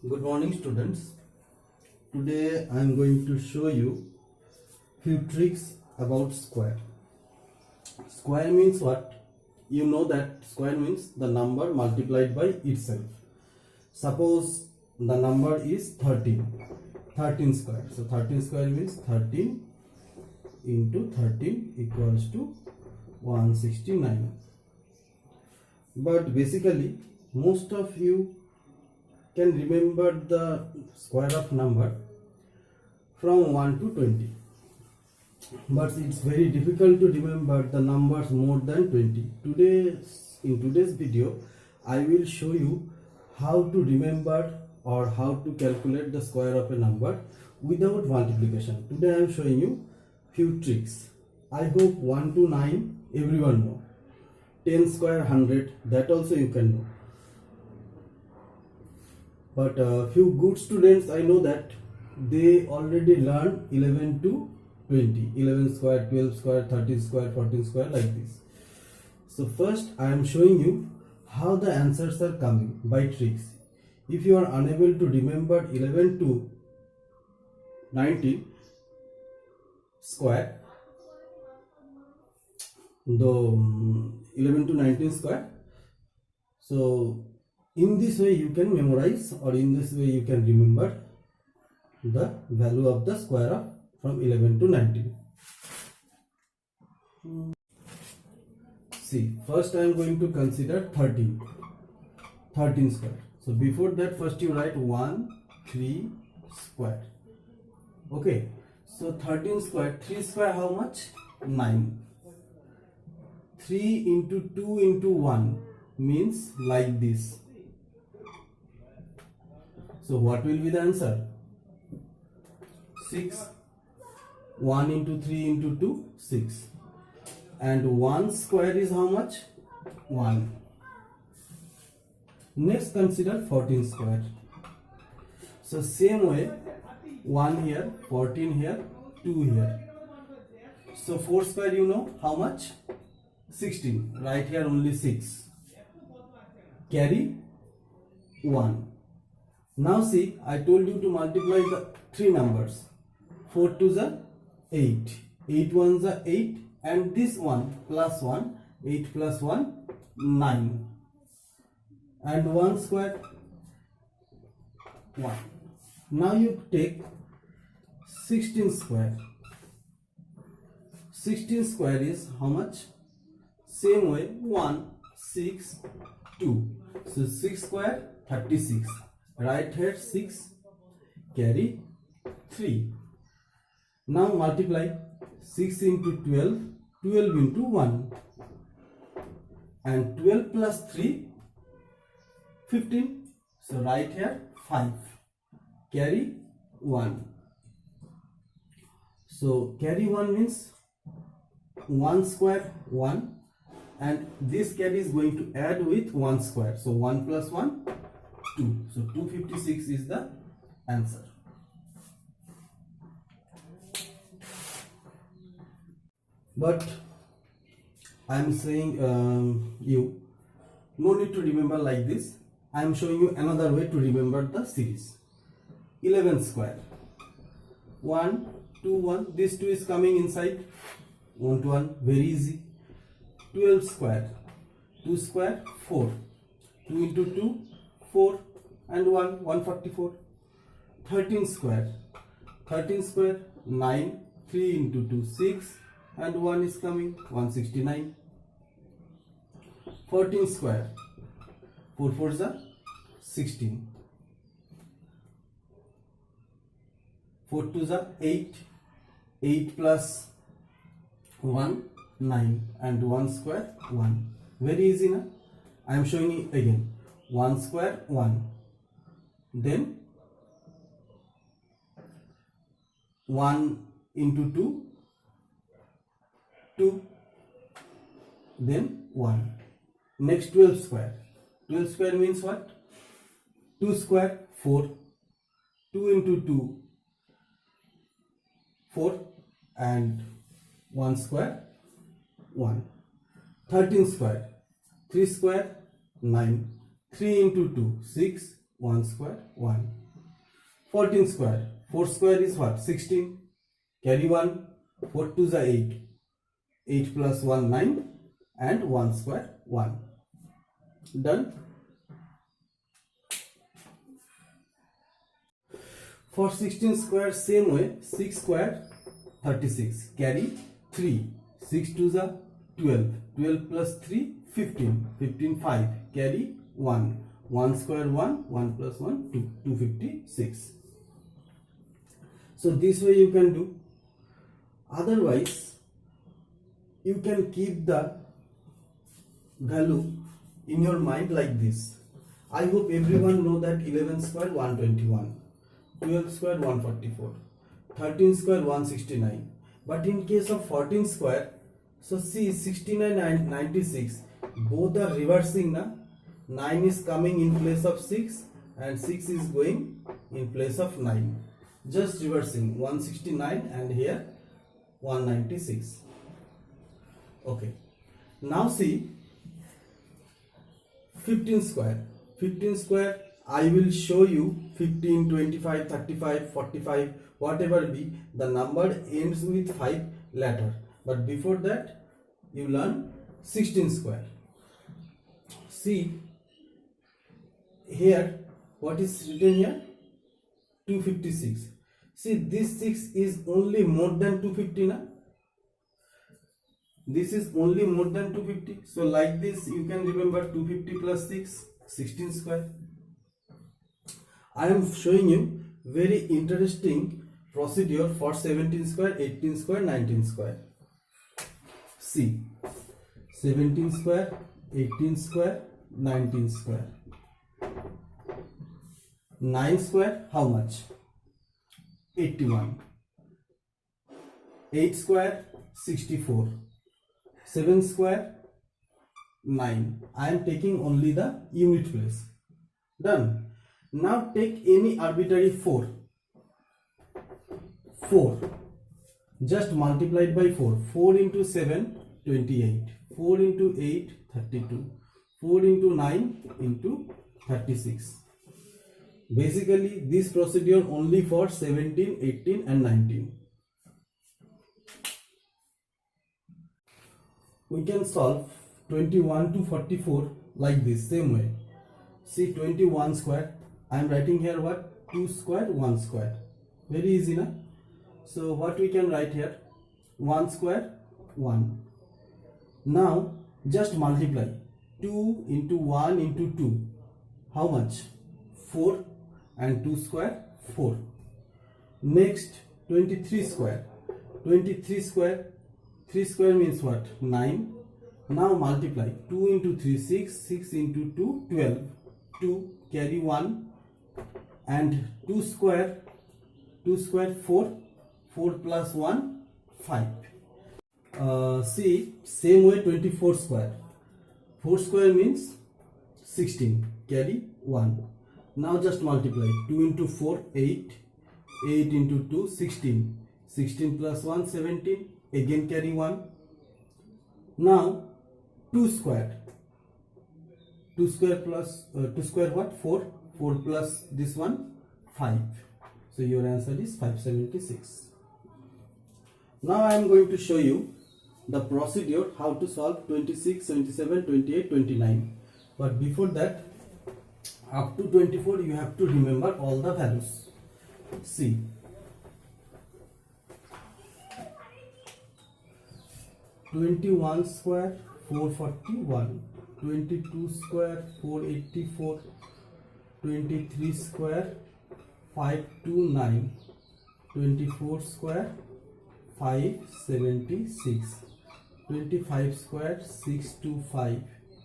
Good morning, students. Today I am going to show you few tricks about square. Square means what? You know that square means the number multiplied by itself. Suppose the number is 13. 13 square. So 13 square means 13 into 13 equals to 169. But basically most of you can remember the square of number from 1 to 20, but it's very difficult to remember the numbers more than 20. In today's video I will show you how to remember or how to calculate the square of a number without multiplication. Today I am showing you few tricks. I hope 1 to 9 everyone know. 10 square 100, that also you can know. But few good students I know that they already learned 11 to 20, 11 square, 12 square, 13 square, 14 square, like this. So first I am showing you how the answers are coming by tricks. If you are unable to remember 11 to 19 square, the 11 to 19 square, so in this way you can memorize, or in this way you can remember the value of the square of from 11 to 19. See, first I am going to consider 13 square. So before that, first you write 1 3 square. Okay, so 13 square, 3 square how much? 9. 3 into 2 into 1 means like this. So what will be the answer? 6. 1 into 3 into 2, 6. And 1 square is how much? 1. Next consider 14 square. So same way, 1 here, 14 here, 2 here. So 4 square you know how much? 16. Right here only 6. Carry 1. Now see, I told you to multiply the three numbers. 4 2s are 8, 8 1s are 8, and this one plus 1, 8 plus 1, 9. And 1 square, 1. Now you take 16 square. 16 square is how much? Same way, 1, 6, 2. So 6 square, 36. Right here 6, carry 3. Now multiply 6 into 12, 12 into 1. And 12 plus 3, 15. So right here 5, carry 1. So carry 1 means 1 square 1, and this carry is going to add with 1 square. So 1 plus 1, 2. So 256 is the answer. But I am saying you no need to remember like this. I am showing you another way to remember the series. 11 square, 1 2 1. This 2 is coming inside. 1 to 1, very easy. 12 square, 2 square 4, 2 into 2 4, and 1 144. 13 square, 9, 3 into 2 6, and 1 is coming 169. 14 square, 4 4s are 16, 4 2s are 8, 8 plus 1 9, and 1 square 1. Very easy na? I am showing you again. 1 square 1, then 1 into 2 2, then 1. Next 12 square. 12 square means what? 2 square 4, 2 into 2 4, and 1 square 1. 13 square, 3 square 9, 3 into 2 6, 1 square 1. 14 square, 4 square is what? 16. Carry 1, 4 2s are 8. 8 plus 1 9 and 1 square 1. Done. For 16 square same way, 6 square 36. Carry 3. 6 2s are 12. 12 plus 3 15. 15 5. Carry 1. 1 square 1. 1 plus 1 2. 256. So this way you can do. Otherwise, you can keep the value in your mind like this. I hope everyone know that 11 square 121, 12 square 144, 13 square 169. But in case of 14 square, so see 69 and 96 both are reversing na. 9 is coming in place of 6 and 6 is going in place of 9. Just reversing 169 and here 196. Okay. Now see 15 square. 15 square I will show you 15, 25, 35, 45 whatever be the number ends with 5 letter. But before that you learn 16 square. See here what is written here? 256. See this 6 is only more than 250 na? This is only more than 250. So like this you can remember 250 plus 6, 16 square. I am showing you very interesting procedure for 17 square, 18 square, 19 square. See 17 square, 18 square, 19 square. 9 square how much? 81. 8 square 64. 7 square 9. I am taking only the unit place. Done. Now take any arbitrary 4. 4. Just multiplied by 4. 4 into 7 28. 4 into 8 32. 4 into 9 into 36. Basically this procedure only for 17, 18 and 19. We can solve 21 to 44 like this same way. See 21 square. I am writing here what? 2 square 1 square. Very easy na? So what we can write here? 1 square 1. Now just multiply 2 into 1 into 2. How much? 4 and 2 square 4. Next 23 square. 23 square. 3 square means what? 9. Now multiply 2 into 3 6. 6 into 2 12. 2 carry 1 and 2 square 4. 4 plus 1 5. See same way 24 square. 4 square means 16. Carry 1. Now just multiply 2 into 4 8. 8 into 2 16. 16 plus 1 17. Again carry 1. Now 2 square. 2 square plus 2 square what? 4. 4 plus this one 5. So your answer is 576. Now I am going to show you the procedure how to solve 26, 27, 28, 29. But before that, up to 24 you have to remember all the values. See 21 square 441, 22 square 484, 23 square 529, 24 square 576, 25 square 625,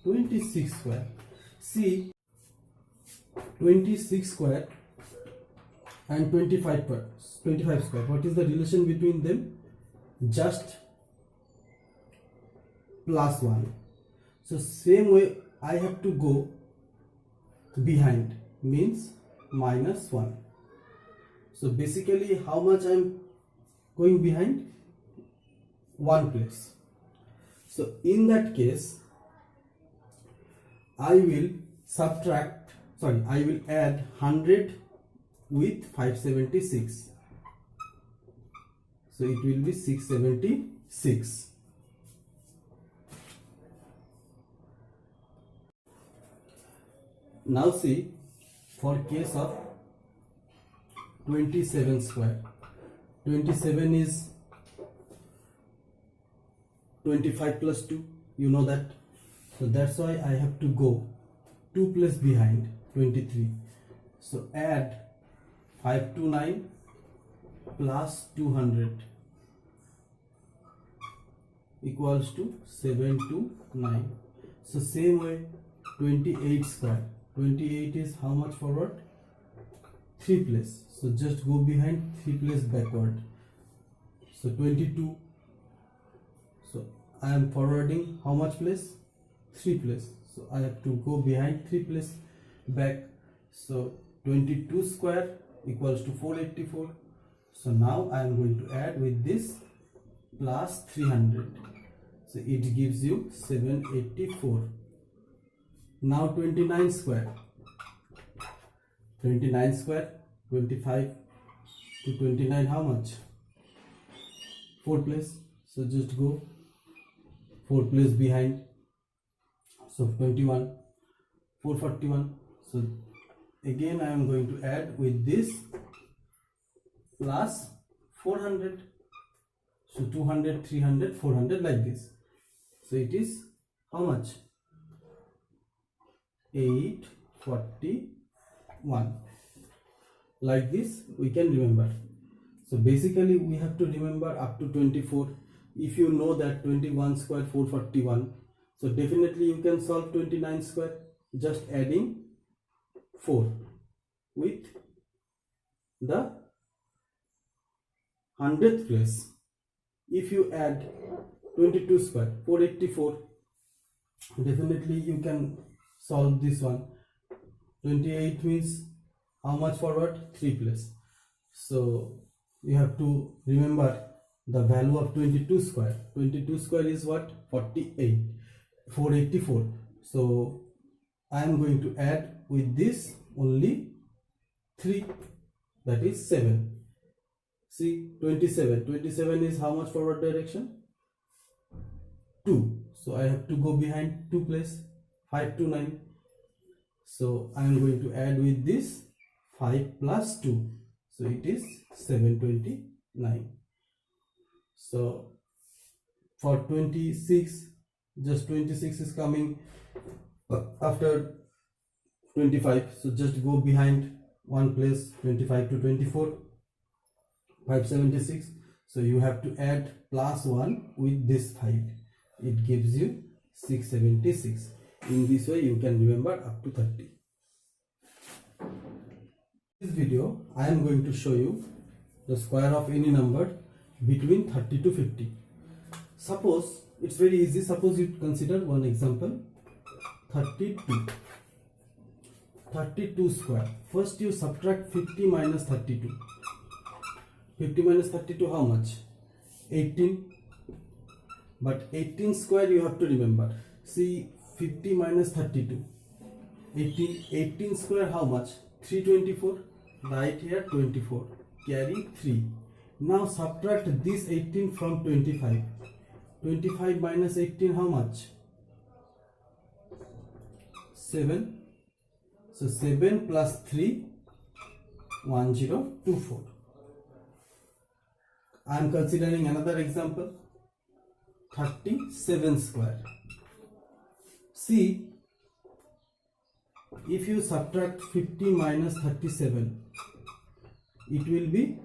26 square. See 26 square and 25 square. What is the relation between them? Just plus 1. So same way I have to go behind, means minus 1. So basically how much I am going behind? 1 place. So in that case I will subtract sorry, I will add 100 with 576. So it will be 676. Now see, for case of 27 square, 27 is 25 plus 2, you know that. So that's why I have to go 2 place behind 23. So add 529 plus 200 equals to 729. So same way, 28 square, 28 is how much forward? 3 place. So just go behind 3 place backward. So 22. So I am forwarding how much place? 3 place. So I have to go behind 3 place back. So 22 square equals to 484. So now I am going to add with this plus 300. So it gives you 784. Now 29 square. 29 square, 25 to 29, how much? 4 place. So just go 4 place behind. So 21, 441. So again I am going to add with this plus 400. So 200, 300, 400 like this. So it is how much? 841. Like this we can remember. So basically we have to remember up to 24. If you know that 21 square 441, so definitely you can solve 29 square just adding 4 with the 100th place. If you add 22 square 484, definitely you can solve this one. 28 means how much forward? 3 place. So you have to remember the value of 22 square. 22 square is what? 484. So I am going to add with this only 3, that is 7. See, 27. 27 is how much forward direction? 2. So I have to go behind 2 place, 529. So I am going to add with this 5 plus 2. So it is 729. So for 26, just 26 is coming after 25. So just go behind 1 place, 25 to 24, 576. So you have to add plus 1 with this 5. It gives you 676. In this way you can remember up to 30. In this video I am going to show you the square of any number between 30 to 50. Suppose, it's very easy, suppose you consider one example, 32. 32 square. First you subtract 50 minus 32. 50 minus 32 how much? 18. But 18 square you have to remember. See, 50 minus 32. 18 square how much? 324. Right here 24. Carry 3. Now subtract this 18 from 25. 25 minus 18 how much? 7. So 7 plus 3, 1024. I am considering another example, 37 square. See, if you subtract 50 minus 37, it will be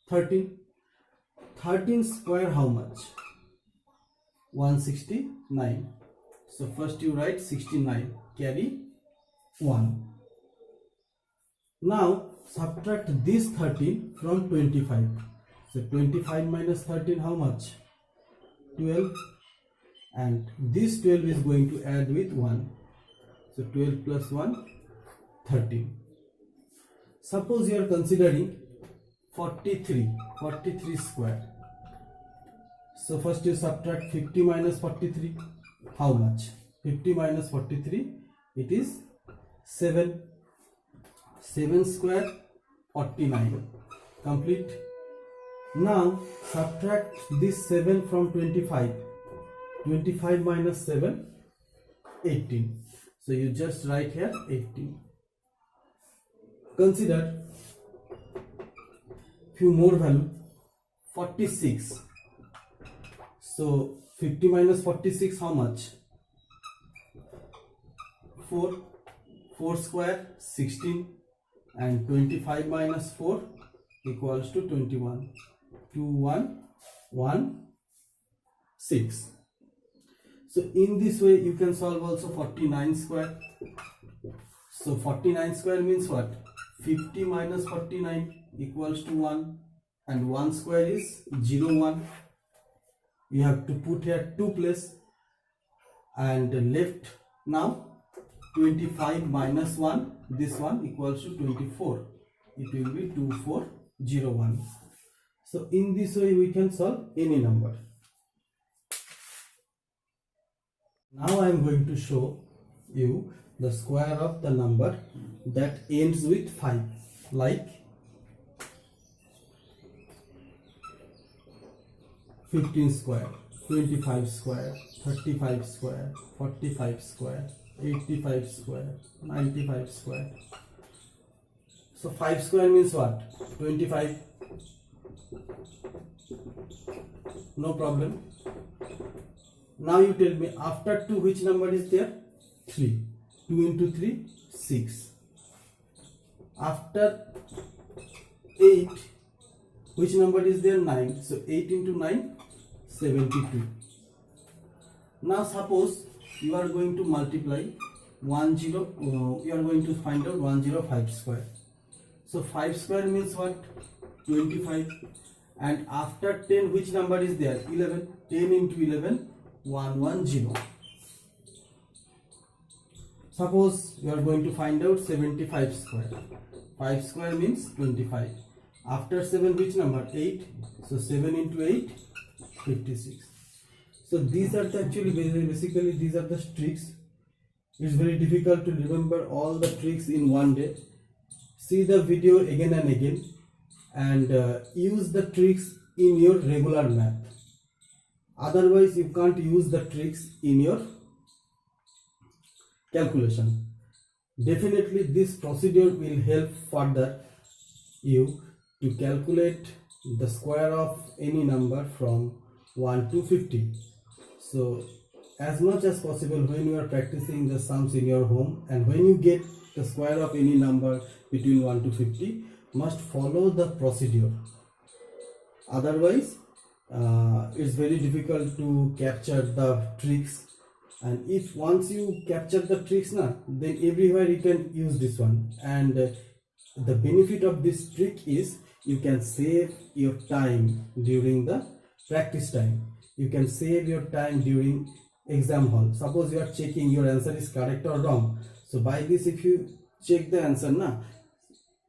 13. 13 square how much? 169. So first you write 69, carry 1. Now subtract this 13 from 25. So 25 minus 13 how much? 12. And this 12 is going to add with 1. So 12 plus 1, 13. Suppose you are considering 43 square. So first you subtract 50 minus 43. How much? 50 minus 43, it is 7. 7 square 49. Complete. Now subtract this 7 from 25. 25 minus 7, 18. So you just write here 18. Consider few more value. 46. So 50 minus 46, how much? 4. 4 square 16, and 25 minus 4 equals to 21. 2 1 1 6. So in this way you can solve also 49 square. So 49 square means what? 50 minus 49 equals to 1, and 1 square is 0 1. You have to put here 2 place, and left now 25 minus 1, this one equals to 24. It will be 2401. So in this way we can solve any number. Now I am going to show you the square of the number that ends with 5, like 15 square, 25 square, 35 square, 45 square, 85 square, 95 square. So 5 square means what? 25. No problem. Now you tell me, after 2 which number is there? 3. 2 into 3, 6. After 8, which number is there? 9. So 8 into 9, 72. Now suppose you are going to multiply you are going to find out 105 square. So 5 square means what? 25. And after 10 which number is there? 11. 10 into 11, 110. Suppose you are going to find out 75 square. 5 square means 25. After 7 which number? 8. So 7 into 8, 56. So these are basically these are the tricks. It's very difficult to remember all the tricks in one day. See the video again and again, and use the tricks in your regular math. Otherwise you can't use the tricks in your calculation. Definitely this procedure will help further you to calculate the square of any number from 1 to 50. So as much as possible, when you are practicing the sums in your home, and when you get the square of any number between 1 to 50, must follow the procedure. Otherwise it's very difficult to capture the tricks, and if once you capture the tricks now, then everywhere you can use this one. And the benefit of this trick is you can save your time during the practice time. You can save your time during exam hall. Suppose you are checking your answer is correct or wrong. So by this, if you check the answer now,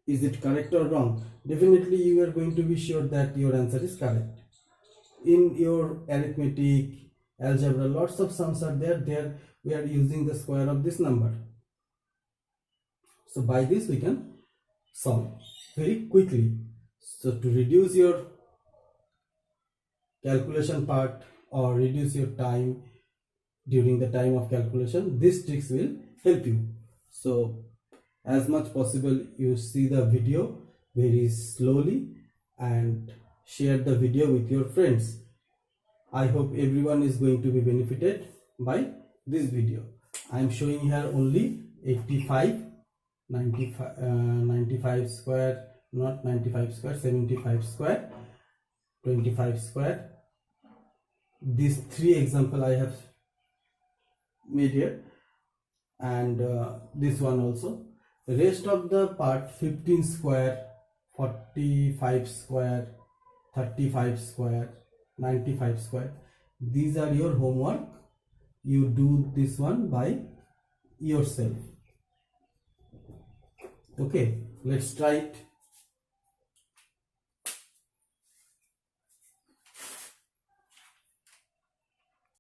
is it correct or wrong, definitely you are going to be sure that your answer is correct. In your arithmetic, algebra, lots of sums are there we are using the square of this number. So by this we can solve very quickly. So to reduce your calculation part or reduce your time during the time of calculation, these tricks will help you. So as much possible you see the video very slowly and share the video with your friends. I hope everyone is going to be benefited by this video. I am showing here only 85, 95 square, not 95 square, 75 square, 25 square. These 3 example I have made here, and this one also. The rest of the part, 15 square, 45 square, 35 square, 95 square, these are your homework. You do this one by yourself. Okay, let's try it.